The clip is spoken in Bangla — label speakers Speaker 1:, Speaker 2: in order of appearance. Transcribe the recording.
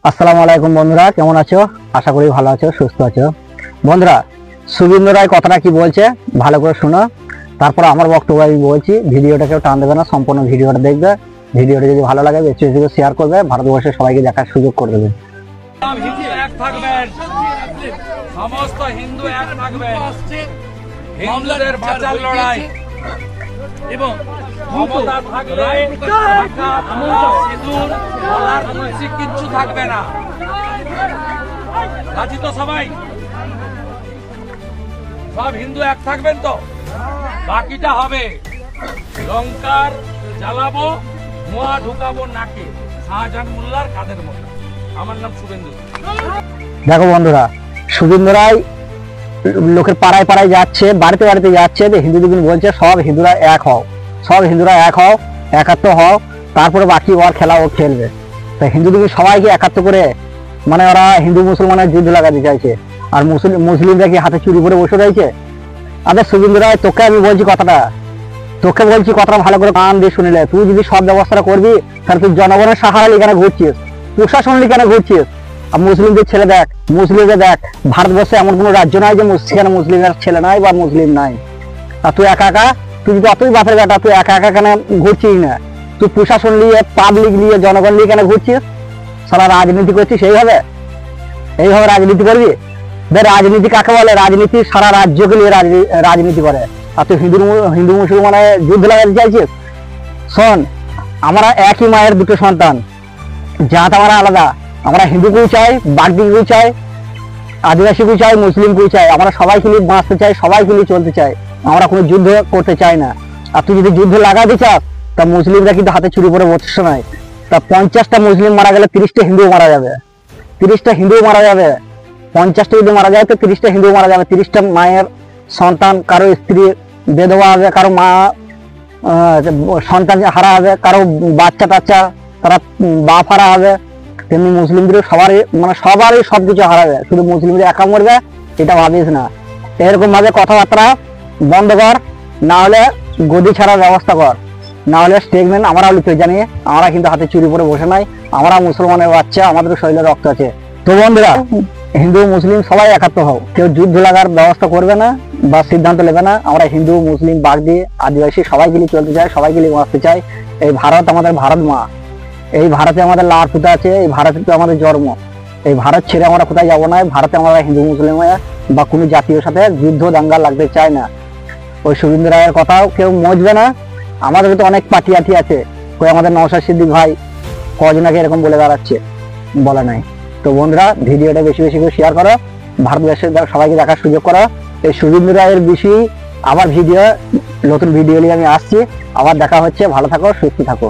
Speaker 1: আসসালামু আলাইকুম বন্ধুরা, কেমন আছো? আশা করি ভালো আছো, সুস্থ আছো। বন্ধুরা, শুভেন্দু রায় কথাটা কি বলছে ভালো করে শোনো, তারপর আমার বক্তব্য আমি বলছি। ভিডিওটা কেউ টান দেবে না, সম্পূর্ণ ভিডিওটা দেখবে। ভিডিওটা যদি ভালো লাগে বেশি বেশি শেয়ার করবে, ভারতবর্ষের সবাইকে দেখার সুযোগ করে দেবে।
Speaker 2: সমস্ত হিন্দু এক থাকবেন, হিন্দুদের বাঁচার লড়াই এবং ক্ষমতা থাকলে সিঁদুর বলার তুলসী কিচ্ছু থাকবে না। রাজি তো সবাই? সব হিন্দু এক থাকবেন তো? বাকিটা হবে লঙ্কার জ্বালাবো, মোয়া ঢুকাবো নাকে, শাহজাহান মোল্লার কাদের মতো। আমার নাম শুভেন্দু।
Speaker 1: দেখো বন্ধুরা, শুভেন্দু রায় লোকের পাড়ায় পাড়ায় যাচ্ছে, বাড়িতে বাড়িতে যাচ্ছে, যে হিন্দু দিন বলছে সব হিন্দুরা এক হও, সব হিন্দুরা এক হও, একাত্ম হও, তারপরে বাকি ওর খেলা ও খেলবে। তা হিন্দু দিন সবাইকে একাত্ম করে মানে ওরা হিন্দু মুসলমানের যুদ্ধ লাগাতে চাইছে, আর মুসলিমরা কি হাতে চুরি করে বসে রয়েছে? আরে শুভেন্দু রায়, তোকে আমি বলছি কথাটা, তোকে বলছি কথাটা ভালো করে কান দিয়ে শুনিলে। তুই যদি সব ব্যবস্থাটা করবি, তাহলে তুই জনগণের সাহারা লিখানে ঘুরছিস, প্রশাসন লিখানে ঘুরছিস। আর মুসলিমদের ছেলে দেখ, মুসলিমদের দেখ, ভারতবর্ষে এমন কোনো রাজ্য নাই যে সেখানে মুসলিমের ছেলে নাই বা মুসলিম নাই। আর তুই একা একা, তুই যদি অতই বাপের বেটা, তুই একা একা কেন ঘুরছিস না? তুই প্রশাসন নিয়ে, পাবলিক নিয়ে, জনগণ নিয়ে কেন ঘুরছিস? সারা রাজনীতি করছিস এইভাবে? এইভাবে রাজনীতি করবি? রাজনীতি কাকে বলে? রাজনীতি সারা রাজ্যকে নিয়ে রাজনীতি করে। আর তুই হিন্দু মুসলমানের যুদ্ধ লাগাতে চাইছিস? শোন, আমরা একই মায়ের দুটো সন্তান, জাত আমরা আলাদা। আমরা হিন্দুকেও চাই, বাগদিকেও চাই, আদিবাসীকেও চাই, মুসলিমকেও চাই। আমরা সবাই মিলে বাঁচতে চাই, সবাই মিলে চলতে চাই। আমরা কোনো যুদ্ধ করতে চাই না। আর তুই যদি যুদ্ধ লাগাতে চাস, তা মুসলিমরা কিন্তু হাতে চুরি করে বসছে নাই। তা 50টা মুসলিম মারা গেলে 30টা হিন্দু মারা যাবে, 30টা হিন্দু মারা যাবে। 50টা যদি মারা যায় তো 30টা হিন্দু মারা যাবে। 30টা মায়ের সন্তান, কারো স্ত্রী বেধবা হবে, কারো মা সন্তান হারা হবে, কারো বাচ্চা টাচ্চা তারা বাপ হারা হবে। তেমনি মুসলিমদের সবারই সবকিছু হারাবে, শুধু মুসলিমদের একা মরবে এটা ভাবিস না। এরকম ভাবে কথাবার্তা বন্ধ কর, না হলে গদি ছাড়ার ব্যবস্থা কর, না হলে স্টেটমেন্ট আমরা লিখে জানিয়ে। আমরা কিন্তু হাতে চুরি করে বসে নাই, আমরা মুসলমানের বাচ্চা, আমাদের শরীরে রক্ত আছে। তো বন্ধুরা, হিন্দু মুসলিম সবাই একাত্ম হও, কেউ যুদ্ধ লাগার ব্যবস্থা করবে না বা সিদ্ধান্ত নেবে না। আমরা হিন্দু মুসলিম বাগদি আদিবাসী সবাই গিয়ে চলতে চাই, সবাই গিয়ে বাঁচতে চাই। এই ভারত আমাদের ভারত মা, এই ভারতে আমাদের লাড় ফুটে আছে, এই ভারতে তো আমাদের জন্ম। এই ভারত ছেড়ে আমরা কোথায় যাবো না। ভারতে আমরা হিন্দু মুসলিম বা কোনো জাতীয় সাথে যুদ্ধ দাঙ্গা লাগতে চাই না। ওই শুভেন্দু রায়ের কথাও কেউ মজবে না। আমাদের তো অনেক পার্টি আটি আছে, কই আমাদের নওশাদ সিদ্দিক ভাই কজনাকে এরকম বলে দাঁড়াচ্ছে, বলা নাই। তো বন্ধুরা, ভিডিওটা বেশি বেশি করে শেয়ার করো, ভারতবর্ষের সবাইকে দেখার সুযোগ করো। এই শুভেন্দু রায়ের বিষয়ে আবার নতুন ভিডিও নিয়ে আমি আসছি। আবার দেখা হচ্ছে। ভালো থাকো, সুস্থ থাকো।